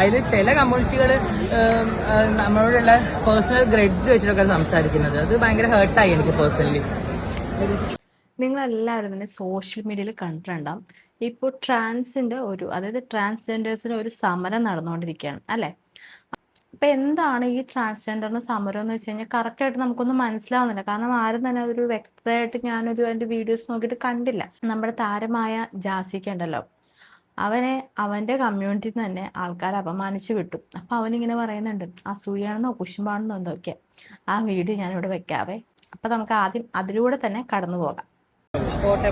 അതിൽ ചില കമ്മ്യൂണിറ്റികൾ നമ്മളോടുള്ള പേഴ്സണൽ ഗ്രഡ്ജ് വെച്ചിട്ടൊക്കെ സംസാരിക്കുന്നത് അത് ഭയങ്കര ഹേർട്ടായി എനിക്ക് പേഴ്സണലി. നിങ്ങളെല്ലാവരും തന്നെ സോഷ്യൽ മീഡിയയിൽ കണ്ടിട്ടുണ്ടാവും, ഇപ്പോൾ ട്രാൻസിൻ്റെ അതായത് ട്രാൻസ്ജെൻഡേഴ്സിന് ഒരു സമരം നടന്നുകൊണ്ടിരിക്കുകയാണ് അല്ലേ. അപ്പം എന്താണ് ഈ ട്രാൻസ്ജെൻഡറിന് സമരം എന്ന് വെച്ച് കഴിഞ്ഞാൽ കറക്റ്റായിട്ട് നമുക്കൊന്നും മനസ്സിലാവുന്നില്ല. കാരണം ആരും തന്നെ അതൊരു വ്യക്തമായിട്ട് അതിൻ്റെ വീഡിയോസ് നോക്കിയിട്ട് കണ്ടില്ല. നമ്മുടെ താരമായ ജാസിക്ക ഉണ്ടല്ലോ, അവനെ അവൻ്റെ കമ്മ്യൂണിറ്റിയിൽ നിന്ന് തന്നെ ആൾക്കാർ അപമാനിച്ചു വിട്ടു. അപ്പം അവനിങ്ങനെ പറയുന്നുണ്ട് അസൂയാണെന്നോ കുശുമ്പാണെന്നോ എന്തൊക്കെ. ആ വീഡിയോ ഞാനിവിടെ വെക്കാവേ. അപ്പം നമുക്ക് ആദ്യം അതിലൂടെ തന്നെ കടന്നു പോകാം. പോട്ടെ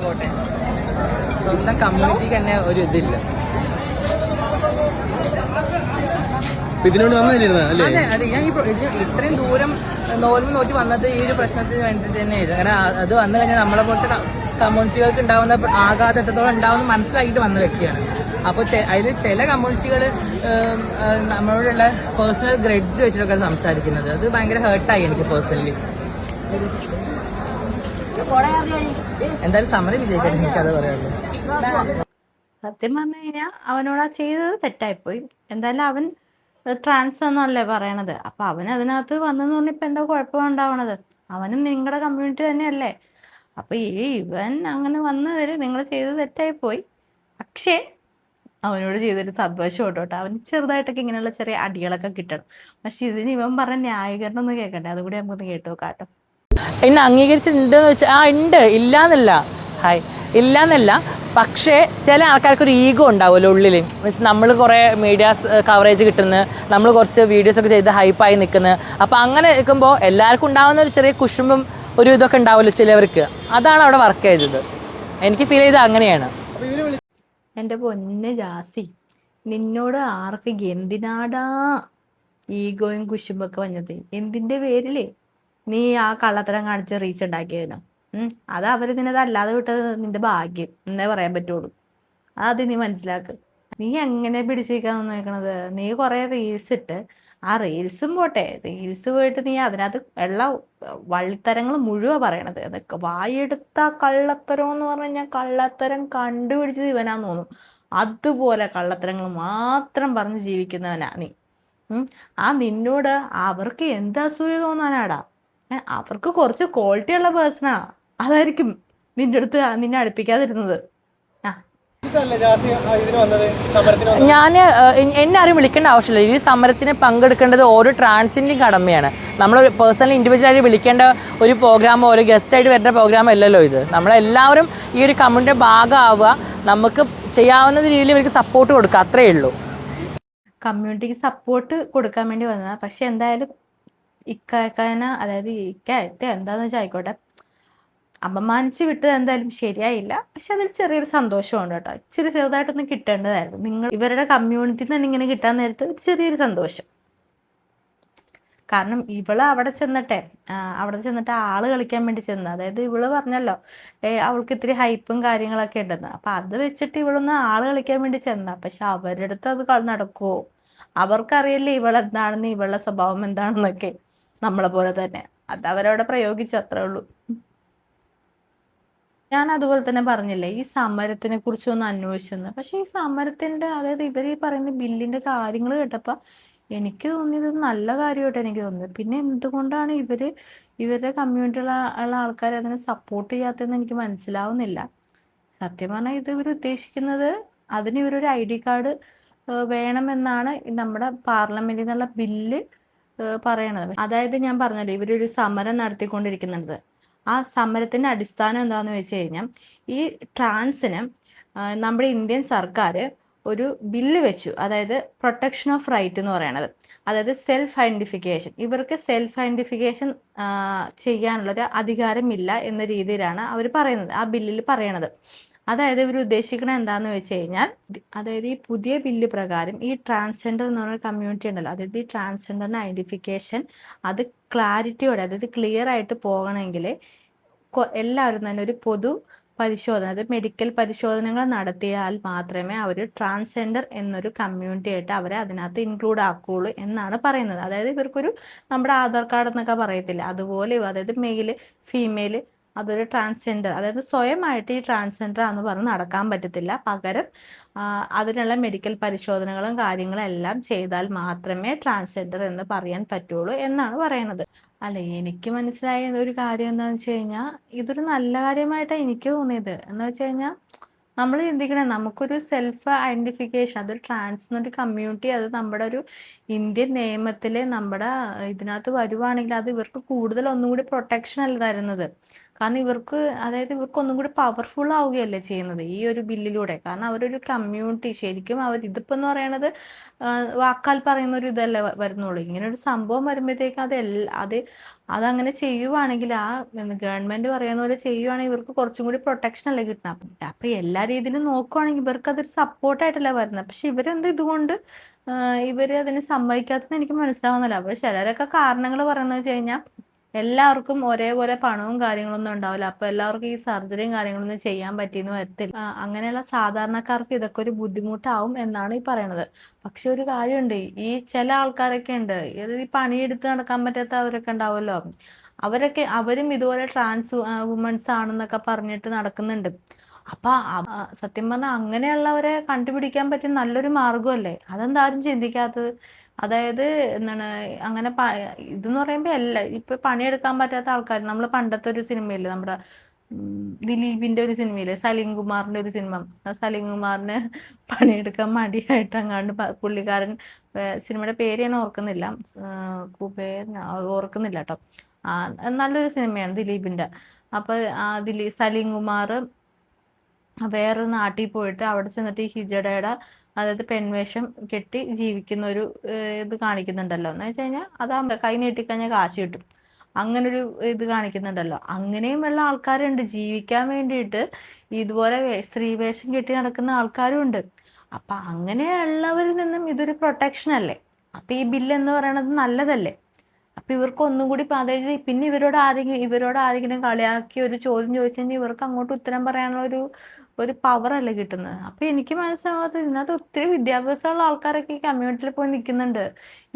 സ്വന്തം കമ്മ്യൂണിറ്റിക്ക് തന്നെ ഒരു ഇതില്ല. അതെ അതെ, ഞാൻ ഇത്രയും ദൂരം നോൽവ് നോക്കി വന്നത് ഈ ഒരു പ്രശ്നത്തിന് വേണ്ടിയിട്ട് തന്നെയായിരുന്നു. കാരണം അത് വന്നു കഴിഞ്ഞാൽ നമ്മളെ പോലത്തെ കമ്മ്യൂണിറ്റികൾക്ക് ഉണ്ടാവുന്ന ആഘാതം എത്രത്തോളം ഉണ്ടാവുന്ന മനസ്സിലാക്കിയിട്ട് വന്ന വ്യക്തിയാണ്. അപ്പോൾ അതിൽ ചില കമ്മ്യൂണിറ്റികൾ നമ്മളോടുള്ള പേഴ്സണൽ ഗ്രഡ്ജ് വെച്ചിട്ടൊക്കെ സംസാരിക്കുന്നത് അത് ഭയങ്കര ഹേർട്ടായി എനിക്ക് പേഴ്സണലി. എന്തായാലും സമരം വിജയിക്കട്ടെ, എനിക്കത് പറയാനുള്ളൂ. സത്യം പറഞ്ഞു കഴിഞ്ഞാൽ അവനോട് ആ ചെയ്തത് തെറ്റായിപ്പോയി. എന്തായാലും അവൻ ട്രാൻസ് എന്നല്ലേ പറയണത്. അപ്പം അവൻ അതിനകത്ത് വന്നെന്ന് പറഞ്ഞപ്പോൾ എന്താ കുഴപ്പമുണ്ടാവണത്? അവനും നിങ്ങളുടെ കമ്മ്യൂണിറ്റി തന്നെയല്ലേ. അപ്പം ഇവൻ അങ്ങനെ വന്നവർ നിങ്ങൾ ചെയ്തത് തെറ്റായിപ്പോയി. പക്ഷേ അവനോട് ചെയ്തൊരു സന്തോഷം കേട്ടോ. അവന് ചെറുതായിട്ടൊക്കെ ഇങ്ങനെയുള്ള ചെറിയ അടികളൊക്കെ കിട്ടണം. പക്ഷെ ഇതിന് ഇവൻ പറഞ്ഞ ന്യായീകരണം ഒന്ന് കേൾക്കണ്ടേ? അതുകൂടി നമുക്കൊന്ന് കേട്ടോ കാട്ടോ. എന്നെ അംഗീകരിച്ചിട്ടുണ്ടെന്ന് വെച്ചാൽ ഉണ്ട്, ഇല്ലാന്നല്ല. പക്ഷേ ചില ആൾക്കാർക്ക് ഒരു ഈഗോ ഉണ്ടാവുമല്ലോ ഉള്ളിൽ. മീൻസ് നമ്മൾ കുറേ മീഡിയാസ് കവറേജ് കിട്ടുന്നു, നമ്മൾ കുറച്ച് വീഡിയോസ് ഒക്കെ ചെയ്ത് ഹൈപ്പായി നിൽക്കുന്നു. അപ്പം അങ്ങനെ നിൽക്കുമ്പോൾ എല്ലാവർക്കും ഉണ്ടാകുന്ന ഒരു ചെറിയ കുശുമ്പും ഒരു ഇതൊക്കെ ഉണ്ടാവുമല്ലോ ചിലവർക്ക്. അതാണ് അവിടെ വർക്ക് ചെയ്തത്. എനിക്ക് ഫീൽ ചെയ്തത് അങ്ങനെയാണ്. എൻ്റെ പൊന്നെ ജാസി, നിന്നോട് ആർക്ക് എന്തിനാടാ ഈഗോയും കുശുമ്പൊക്കെ വന്നത്? എന്തിൻ്റെ പേരിലേ നീ ആ കള്ളത്തരം കാണിച്ച് റീച്ച് ഉണ്ടാക്കിയതിനോ? അത് അവർ നിന്നത് അല്ലാതെ വിട്ടത് നിന്റെ ഭാഗ്യം എന്നേ പറയാൻ പറ്റുള്ളൂ. അത് നീ മനസ്സിലാക്ക്. നീ എങ്ങനെ പിടിച്ചിരിക്കാൻ നോക്കണത്? നീ കുറേ റീൽസ് ഇട്ട് ആ റീൽസും പോട്ടെ, റീൽസ് പോയിട്ട് നീ അതിനകത്ത് വള്ളിത്തരങ്ങൾ മുഴുവൻ പറയണത്. അതൊക്കെ വായെടുത്ത കള്ളത്തരം എന്ന് പറഞ്ഞു കഴിഞ്ഞാൽ കള്ളത്തരം കണ്ടുപിടിച്ചത് ഇവനാന്ന് തോന്നും. അതുപോലെ കള്ളത്തരങ്ങൾ മാത്രം പറഞ്ഞ് ജീവിക്കുന്നവനാ നീ. ആ നിന്നോട് അവർക്ക് എന്ത് അസൂയ തോന്നാനാടാ? അവർക്ക് കുറച്ച് ക്വാളിറ്റി ഉള്ള പേഴ്സണാ, അതായിരിക്കും നിന്റെ അടുത്ത് നിന്നെ അടുപ്പിക്കാതിരുന്നത്. എന്നെ ആരും വിളിക്കേണ്ട ആവശ്യമില്ല. ഈ സമരത്തിന് പങ്കെടുക്കേണ്ടത് ഓരോ ട്രാൻസിൻ്റെയും കടമയാണ്. നമ്മൾ പേഴ്സണലി ഇൻഡിവിജ്വലായിട്ട് വിളിക്കേണ്ട ഒരു പ്രോഗ്രാമോ ഒരു ഗസ്റ്റായിട്ട് വരുന്ന പ്രോഗ്രാമോ അല്ലല്ലോ ഇത്. നമ്മളെല്ലാവരും ഈ ഒരു കമ്മ്യൂണിറ്റിയുടെ ഭാഗമാവുക, നമുക്ക് ചെയ്യാവുന്ന രീതിയിൽ ഇവർക്ക് സപ്പോർട്ട് കൊടുക്കുക, അത്രയേ ഉള്ളൂ. കമ്മ്യൂണിറ്റിക്ക് സപ്പോർട്ട് കൊടുക്കാൻ വേണ്ടി വന്നതാണ്. പക്ഷെ എന്തായാലും ഇക്കാന അതായത് എന്താന്ന് വെച്ചാൽ ആയിക്കോട്ടെ, അപമാനിച്ച് വിട്ടത് എന്തായാലും ശരിയായില്ല. പക്ഷെ അതിൽ ചെറിയൊരു സന്തോഷമുണ്ട് കേട്ടോ. ഇച്ചിരി ചെറുതായിട്ടൊന്നും കിട്ടേണ്ടതായിരുന്നു. നിങ്ങൾ ഇവരുടെ കമ്മ്യൂണിറ്റിയിൽ തന്നെ ഇങ്ങനെ കിട്ടാൻ നേരത്ത് ചെറിയൊരു സന്തോഷം. കാരണം അവിടെ ചെന്നിട്ട് ആള് കളിക്കാൻ വേണ്ടി ചെന്ന്, അതായത് ഇവള് പറഞ്ഞല്ലോ അവൾക്ക് ഇത്തിരി ഹൈപ്പും കാര്യങ്ങളൊക്കെ ഉണ്ടെന്ന്. അപ്പം അത് വെച്ചിട്ട് ഇവളൊന്ന് ആള് കളിക്കാൻ വേണ്ടി ചെന്ന. പക്ഷെ അവരുടെ അടുത്ത് അത് നടക്കുമോ? അവർക്കറിയില്ലേ ഇവളെന്താണെന്ന്, ഇവളുടെ സ്വഭാവം എന്താണെന്നൊക്കെ. നമ്മളെ പോലെ തന്നെ അത് അവരവിടെ പ്രയോഗിച്ചു, അത്രേ ഉള്ളൂ. ഞാൻ അതുപോലെ തന്നെ പറഞ്ഞില്ലേ ഈ സമരത്തിനെ കുറിച്ച് ഒന്ന് അന്വേഷിച്ചെന്ന്. പക്ഷെ ഈ സമരത്തിൻ്റെ അതായത് ഇവർ ഈ പറയുന്ന ബില്ലിൻ്റെ കാര്യങ്ങൾ കേട്ടപ്പോൾ എനിക്ക് തോന്നിയത് നല്ല കാര്യമായിട്ട് എനിക്ക് തോന്നിയത്. പിന്നെ എന്തുകൊണ്ടാണ് ഇവരുടെ കമ്മ്യൂണിറ്റിയിലുള്ള ആൾക്കാർ അതിനെ സപ്പോർട്ട് ചെയ്യാത്തതെന്ന് എനിക്ക് മനസ്സിലാവുന്നില്ല. സത്യം പറഞ്ഞാൽ ഇത് ഇവർ ഉദ്ദേശിക്കുന്നത് അതിന് ഇവരൊരു ID കാർഡ് വേണമെന്നാണ് നമ്മുടെ പാർലമെന്റിൽ നിന്നുള്ള ബില്ല് പറയണത്. അതായത് ഞാൻ പറഞ്ഞല്ലോ ഇവരൊരു സമരം നടത്തിക്കൊണ്ടിരിക്കുന്നുണ്ട്. ആ സമരത്തിൻ്റെ അടിസ്ഥാനം എന്താണെന്ന് വെച്ച് കഴിഞ്ഞാൽ ഈ ട്രാൻസിന് നമ്മുടെ ഇന്ത്യൻ സർക്കാർ ഒരു ബില്ല് വെച്ചു. അതായത് പ്രൊട്ടക്ഷൻ ഓഫ് റൈറ്റ് എന്ന് പറയണത്. അതായത് സെൽഫ് ഐഡൻറ്റിഫിക്കേഷൻ, ഇവർക്ക് സെൽഫ് ഐഡൻറ്റിഫിക്കേഷൻ ചെയ്യാനുള്ളൊരു അധികാരമില്ല എന്ന രീതിയിലാണ് അവർ പറയുന്നത്, ആ ബില്ലിൽ പറയണത്. അതായത് ഇവർ ഉദ്ദേശിക്കുന്നത് എന്താണെന്ന് വെച്ച് കഴിഞ്ഞാൽ, അതായത് ഈ പുതിയ ബില്ല് പ്രകാരം ഈ ട്രാൻസ്ജെൻഡർ എന്ന് പറയുന്ന കമ്മ്യൂണിറ്റി ഉണ്ടല്ലോ, അതായത് ഈ ട്രാൻസ്ജെൻഡറിൻ്റെ ഐഡൻറ്റിഫിക്കേഷൻ അത് ക്ലാരിറ്റിയോടെ അതായത് ക്ലിയർ ആയിട്ട് പോകണമെങ്കിൽ എല്ലാവരും തന്നെ ഒരു പൊതു പരിശോധന, അതായത് മെഡിക്കൽ പരിശോധനകൾ നടത്തിയാൽ മാത്രമേ അവർ ട്രാൻസ്ജെൻഡർ എന്നൊരു കമ്മ്യൂണിറ്റി ആയിട്ട് അവരെ അതിനകത്ത് ഇൻക്ലൂഡ് ആക്കുകയുള്ളൂ എന്നാണ് പറയുന്നത്. അതായത് ഇവർക്കൊരു നമ്മുടെ ആധാർ കാർഡ് എന്നൊക്കെ പറയത്തില്ല അതുപോലെ, അതായത് മെയിൽ ഫീമെയിൽ അതൊരു ട്രാൻസ്ജെൻഡർ, അതായത് സ്വയമായിട്ട് ഈ ട്രാൻസ്ജെൻഡർ ആണെന്ന് പറഞ്ഞ് നടക്കാൻ പറ്റത്തില്ല. പകരം അതിനുള്ള മെഡിക്കൽ പരിശോധനകളും കാര്യങ്ങളും എല്ലാം ചെയ്താൽ മാത്രമേ ട്രാൻസ്ജെൻഡർ എന്ന് പറയാൻ പറ്റുള്ളൂ എന്നാണ് പറയുന്നത്. അല്ല, എനിക്ക് മനസ്സിലായ ഒരു കാര്യം എന്താണെന്ന് വെച്ച് കഴിഞ്ഞാൽ ഇതൊരു നല്ല കാര്യമായിട്ടാണ് എനിക്ക് തോന്നിയത്. എന്ന് വെച്ച് കഴിഞ്ഞാൽ നമ്മൾ ചിന്തിക്കണേ, നമുക്കൊരു സെൽഫ് ഐഡൻറ്റിഫിക്കേഷൻ, അതൊരു ട്രാൻസ് എന്നൊരു കമ്മ്യൂണിറ്റി, അത് നമ്മുടെ ഒരു ഇന്ത്യൻ നിയമത്തിൽ നമ്മുടെ ഇതിനകത്ത് വരുവാണെങ്കിൽ അത് ഇവർക്ക് കൂടുതൽ ഒന്നും കൂടി പ്രൊട്ടക്ഷൻ അല്ല തരുന്നത്. കാരണം ഇവർക്ക്, അതായത് ഇവർക്ക് ഒന്നും കൂടി പവർഫുൾ ആവുകയല്ലേ ചെയ്യുന്നത് ഈ ഒരു ബില്ലിലൂടെ. കാരണം അവരൊരു കമ്മ്യൂണിറ്റി, ശരിക്കും അവർ ഇതിപ്പോൾ എന്ന് പറയണത് വാക്കാൽ പറയുന്ന ഒരു ഇതല്ലേ വരുന്നുള്ളൂ. ഇങ്ങനെ ഒരു സംഭവം വരുമ്പോഴത്തേക്കും അതങ്ങനെ ചെയ്യുവാണെങ്കിൽ, ആ ഗവൺമെന്റ് പറയുന്ന പോലെ ചെയ്യുവാണെങ്കിൽ ഇവർക്ക് കുറച്ചും കൂടി പ്രൊട്ടക്ഷൻ അല്ലേ കിട്ടണം. അപ്പൊ എല്ലാ രീതിയിലും നോക്കുവാണെങ്കിൽ ഇവർക്ക് അതൊരു സപ്പോർട്ടായിട്ടല്ല വരുന്നത്. പക്ഷെ ഇവരെന്ത് ഇതുകൊണ്ട് ഇവര് അതിന് സമ്മതിക്കാത്തതെന്ന് എനിക്ക് മനസ്സിലാവുന്നില്ല. അപ്പോൾ ചിലരൊക്കെ കാരണങ്ങൾ പറയുന്നത് വെച്ച് കഴിഞ്ഞാൽ എല്ലാവർക്കും ഒരേപോലെ പണവും കാര്യങ്ങളൊന്നും ഉണ്ടാവില്ല, അപ്പൊ എല്ലാവർക്കും ഈ സർജറിയും കാര്യങ്ങളൊന്നും ചെയ്യാൻ പറ്റിയെന്ന് വരത്തില്ല. അങ്ങനെയുള്ള സാധാരണക്കാർക്ക് ഇതൊക്കെ ഒരു ബുദ്ധിമുട്ടാവും എന്നാണ് ഈ പറയണത്. പക്ഷെ ഒരു കാര്യമുണ്ട്, ഈ ചില ആൾക്കാരൊക്കെ ഉണ്ട്, ഈ പണിയെടുത്ത് നടക്കാൻ പറ്റാത്തവരൊക്കെ ഉണ്ടാവുമല്ലോ, അവരും ഇതുപോലെ ട്രാൻസ് വുമൻസ് ആണെന്നൊക്കെ പറഞ്ഞിട്ട് നടക്കുന്നുണ്ട്. അപ്പൊ സത്യം പറഞ്ഞാൽ അങ്ങനെയുള്ളവരെ കണ്ടുപിടിക്കാൻ പറ്റിയ നല്ലൊരു മാർഗമല്ലേ, അതെന്താ ആരും ചിന്തിക്കാത്തത്? അതായത് എന്താണ്, അങ്ങനെ ഇതെന്ന് പറയുമ്പോൾ ഇപ്പൊ പണിയെടുക്കാൻ പറ്റാത്ത ആൾക്കാർ, നമ്മൾ പണ്ടത്തെ ഒരു സിനിമയില്ലേ, നമ്മുടെ ദിലീപിന്റെ ഒരു സിനിമയില്ലേ, സലീം കുമാറിന്റെ ഒരു സിനിമ, സലീം കുമാറിന് പണിയെടുക്കാൻ മടിയായിട്ട് അങ്ങാണ്ട് പുള്ളിക്കാരൻ, സിനിമയുടെ പേര് ഞാൻ ഓർക്കുന്നില്ല, ഓർക്കുന്നില്ല കേട്ടോ. നല്ലൊരു സിനിമയാണ് ദിലീപിന്റെ. അപ്പൊ സലീം കുമാർ വേറൊരു നാട്ടിൽ പോയിട്ട് അവിടെ ചെന്നിട്ട് ഈ ഹിജഡയുടെ, അതായത് പെൺവേഷം കെട്ടി ജീവിക്കുന്ന ഒരു ഇത് കാണിക്കുന്നുണ്ടല്ലോ. എന്ന് വെച്ച് കഴിഞ്ഞാൽ അതാ കൈ നീട്ടിക്കഴിഞ്ഞാൽ കാശ് കിട്ടും, അങ്ങനൊരു ഇത് കാണിക്കുന്നുണ്ടല്ലോ. അങ്ങനെയുമുള്ള ആൾക്കാരുണ്ട്, ജീവിക്കാൻ വേണ്ടിയിട്ട് ഇതുപോലെ സ്ത്രീവേഷം കെട്ടി നടക്കുന്ന ആൾക്കാരും ഉണ്ട്. അപ്പൊ അങ്ങനെയുള്ളവരിൽ നിന്നും ഇതൊരു പ്രൊട്ടക്ഷൻ അല്ലേ. അപ്പൊ ഈ ബില്ല് എന്ന് പറയണത് നല്ലതല്ലേ. അപ്പൊ ഇവർക്ക് ഒന്നും കൂടി, അതായത് പിന്നെ ഇവരോട് ആരെങ്കിലും കളിയാക്കി ഒരു ചോദ്യം ചോദിച്ചു കഴിഞ്ഞാൽ ഇവർക്ക് അങ്ങോട്ട് ഉത്തരം പറയാനുള്ള ഒരു പവർ അല്ലേ കിട്ടുന്നത്. അപ്പൊ എനിക്ക് മനസ്സിലാവാത്തത്, ഇതിനകത്ത് ഒത്തിരി വിദ്യാഭ്യാസമുള്ള ആൾക്കാരൊക്കെ ഈ കമ്മ്യൂണിറ്റിയിൽ പോയി നിൽക്കുന്നുണ്ട്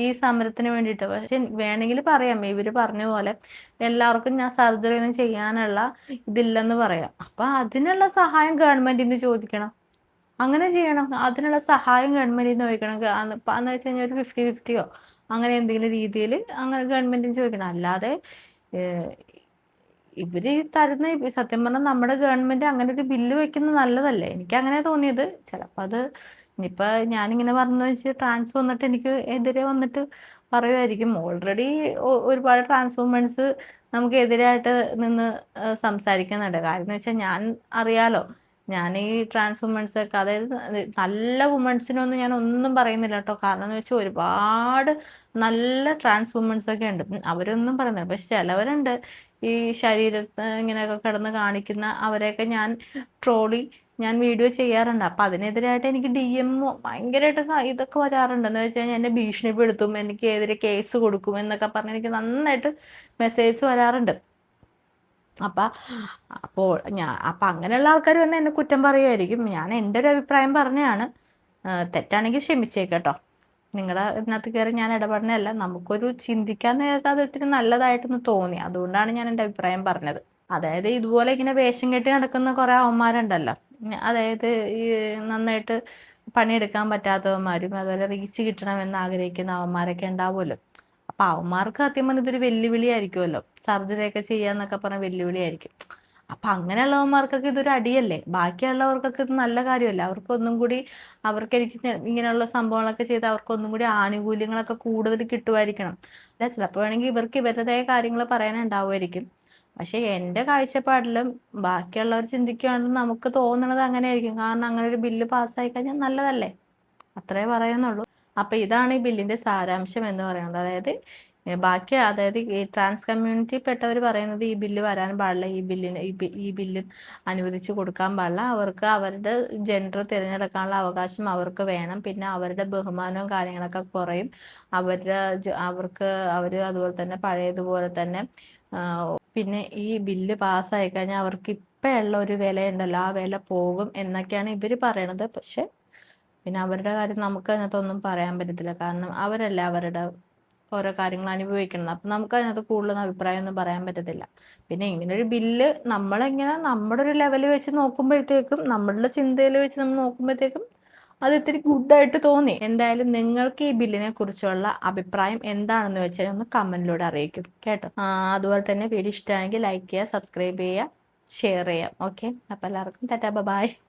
ഈ സമരത്തിന് വേണ്ടിയിട്ട്. പക്ഷെ വേണമെങ്കിൽ പറയാം, ഇവര് പറഞ്ഞ പോലെ എല്ലാവർക്കും ഞാൻ സർജറി ഒന്നും ചെയ്യാനുള്ള ഇതില്ലെന്ന് പറയാം. അപ്പൊ അതിനുള്ള സഹായം ഗവൺമെന്റിൽ നിന്ന് ചോദിക്കണം, അങ്ങനെ ചെയ്യണം. അതിനുള്ള സഹായം ഗവൺമെന്റിൽ നിന്ന് ചോദിക്കണം. എന്ന് വെച്ച് കഴിഞ്ഞാൽ ഒരു 50-50യോ അങ്ങനെ എന്തെങ്കിലും രീതിയിൽ അങ്ങനെ ഗവൺമെന്റിന് ചോദിക്കണം. അല്ലാതെ ഇവര് തരുന്ന, സത്യം പറഞ്ഞാൽ നമ്മുടെ ഗവൺമെന്റ് അങ്ങനെ ഒരു ബില്ല് വെക്കുന്നത് നല്ലതല്ലേ, എനിക്ക് അങ്ങനെ തോന്നിയത്. ചിലപ്പോൾ അത് ഇനിയിപ്പോ ഞാനിങ്ങനെ പറഞ്ഞു വെച്ച് ട്രാൻസ് വന്നിട്ട് എനിക്ക് എതിരെ വന്നിട്ട് പറയുമായിരിക്കും. ഓൾറെഡി ഒരുപാട് ട്രാൻസ് വുമൻസ് നമുക്ക് എതിരായിട്ട് നിന്ന് സംസാരിക്കുന്നുണ്ട്. കാര്യം എന്ന് വെച്ചാൽ ഞാൻ അറിയാലോ, ഞാൻ ഈ ട്രാൻസ് വുമൻസ് ഒക്കെ, അതായത് നല്ല വുമൻസിനൊന്നും ഞാൻ ഒന്നും പറയുന്നില്ല കേട്ടോ. കാരണം എന്ന് വെച്ചാൽ ഒരുപാട് നല്ല ട്രാൻസ് വുമൻസ് ഒക്കെ ഉണ്ട്, അവരൊന്നും പറയുന്നില്ല. പക്ഷെ ചിലവരുണ്ട് ഈ ശരീരത്ത് ഇങ്ങനെയൊക്കെ കിടന്ന് കാണിക്കുന്ന അവരെയൊക്കെ ഞാൻ വീഡിയോ ചെയ്യാറുണ്ട്. അപ്പം അതിനെതിരായിട്ട് എനിക്ക് DM ഭയങ്കരമായിട്ട് ഇതൊക്കെ വരാറുണ്ട്. എന്ന് വെച്ച് കഴിഞ്ഞാൽ എന്നെ ഭീഷണിപ്പെടുത്തും, എനിക്ക് എതിരെ കേസ് കൊടുക്കും എന്നൊക്കെ പറഞ്ഞ് എനിക്ക് നന്നായിട്ട് മെസ്സേജ് വരാറുണ്ട്. അപ്പോൾ അങ്ങനെയുള്ള ആൾക്കാർ വന്ന് എന്നെ കുറ്റം പറയുമായിരിക്കും. ഞാൻ എൻ്റെ ഒരു അഭിപ്രായം പറഞ്ഞതാണ്, തെറ്റാണെങ്കിൽ ക്ഷമിച്ചേക്കട്ടോ. നിങ്ങളുടെ ഇതിനകത്ത് കയറി ഞാൻ ഇടപെടുന്നതല്ല. നമുക്കൊരു ചിന്തിക്കാൻ നേരത്തെ അത് ഒത്തിരി നല്ലതായിട്ടൊന്ന് തോന്നി, അതുകൊണ്ടാണ് ഞാൻ എൻ്റെ അഭിപ്രായം പറഞ്ഞത്. അതായത് ഇതുപോലെ ഇങ്ങനെ വേഷം കെട്ടി നടക്കുന്ന കുറേ അവന്മാരുണ്ടല്ലോ, അതായത് ഈ നന്നായിട്ട് പണിയെടുക്കാൻ പറ്റാത്തവന്മാരും അതുപോലെ റീച്ച് കിട്ടണമെന്ന് ആഗ്രഹിക്കുന്ന അവന്മാരൊക്കെ ഉണ്ടാവുമല്ലോ. അപ്പൊ അവന്മാർക്ക് സത്യം പറഞ്ഞാൽ ഇതൊരു വെല്ലുവിളി ആയിരിക്കുമല്ലോ, സർജറി ഒക്കെ ചെയ്യാന്നൊക്കെ പറഞ്ഞ വെല്ലുവിളി ആയിരിക്കും. അപ്പൊ അങ്ങനെയുള്ളവന്മാർക്കൊക്കെ ഇതൊരു അടിയല്ലേ. ബാക്കിയുള്ളവർക്കൊക്കെ ഇത് നല്ല കാര്യമല്ല. അവർക്കൊന്നും കൂടി, എനിക്ക് ഇങ്ങനെയുള്ള സംഭവങ്ങളൊക്കെ ചെയ്ത് അവർക്ക് ഒന്നും കൂടി ആനുകൂല്യങ്ങളൊക്കെ കൂടുതൽ കിട്ടുമായിരിക്കണം. അല്ല, ചിലപ്പോൾ വേണമെങ്കിൽ ഇവർക്ക് ഇവരുടേതായ കാര്യങ്ങൾ പറയാനുണ്ടാവുമായിരിക്കും. പക്ഷെ എൻ്റെ കാഴ്ചപ്പാടിലും ബാക്കിയുള്ളവർ ചിന്തിക്കുകയാണെങ്കിൽ നമുക്ക് തോന്നുന്നത് അങ്ങനെ ആയിരിക്കും. കാരണം അങ്ങനെ ഒരു ബില്ല് പാസ്സായി കഴിഞ്ഞാൽ നല്ലതല്ലേ, അത്രേ പറയുന്നുള്ളൂ. അപ്പൊ ഇതാണ് ഈ ബില്ലിന്റെ സാരാംശം എന്ന് പറയുന്നത്. അതായത് അതായത് ഈ ട്രാൻസ് കമ്മ്യൂണിറ്റി പെട്ടവർ പറയുന്നത് ഈ ബില്ല് വരാൻ പാടില്ല, ഈ ബില്ല് അനുവദിച്ചു കൊടുക്കാൻ പാടില്ല, അവർക്ക് അവരുടെ ജെൻഡർ തിരഞ്ഞെടുക്കാനുള്ള അവകാശം അവർക്ക് വേണം, പിന്നെ അവരുടെ ബഹുമാനവും കാര്യങ്ങളൊക്കെ കുറയും, അവർ അതുപോലെ തന്നെ പഴയതുപോലെ തന്നെ, പിന്നെ ഈ ബില്ല് പാസ്സായി കഴിഞ്ഞാൽ അവർക്ക് ഇപ്പോഴുള്ള ഒരു വിലയുണ്ടല്ലോ ആ വില പോകും എന്നൊക്കെയാണ് ഇവർ പറയണത്. പക്ഷെ പിന്നെ അവരുടെ കാര്യം നമുക്ക് അതിനകത്തൊന്നും പറയാൻ പറ്റത്തില്ല. കാരണം അവരല്ല അവരുടെ ഓരോ കാര്യങ്ങൾ അനുഭവിക്കണം. അപ്പം നമുക്ക് അതിനകത്ത് കൂടുതലൊന്നും അഭിപ്രായമൊന്നും പറയാൻ പറ്റത്തില്ല. പിന്നെ ഇങ്ങനൊരു ബില്ല് നമ്മളെങ്ങനെ നമ്മുടെ ഒരു ലെവൽ വെച്ച് നോക്കുമ്പോഴത്തേക്കും, നമ്മളുടെ ചിന്തയിൽ വെച്ച് നമ്മൾ നോക്കുമ്പോഴത്തേക്കും അത് ഇത്തിരി ഗുഡായിട്ട് തോന്നി. എന്തായാലും നിങ്ങൾക്ക് ഈ ബില്ലിനെ കുറിച്ചുള്ള അഭിപ്രായം എന്താണെന്ന് വെച്ചാൽ ഒന്ന് കമൻറ്റിലൂടെ അറിയിക്കും കേട്ടോ. അതുപോലെ തന്നെ വീഡിയോ ഇഷ്ടമായെങ്കിൽ ലൈക്ക് ചെയ്യുക, സബ്സ്ക്രൈബ് ചെയ്യുക, ഷെയർ ചെയ്യാം. ഓക്കെ, അപ്പോൾ എല്ലാവർക്കും ടാറ്റാ ബൈ.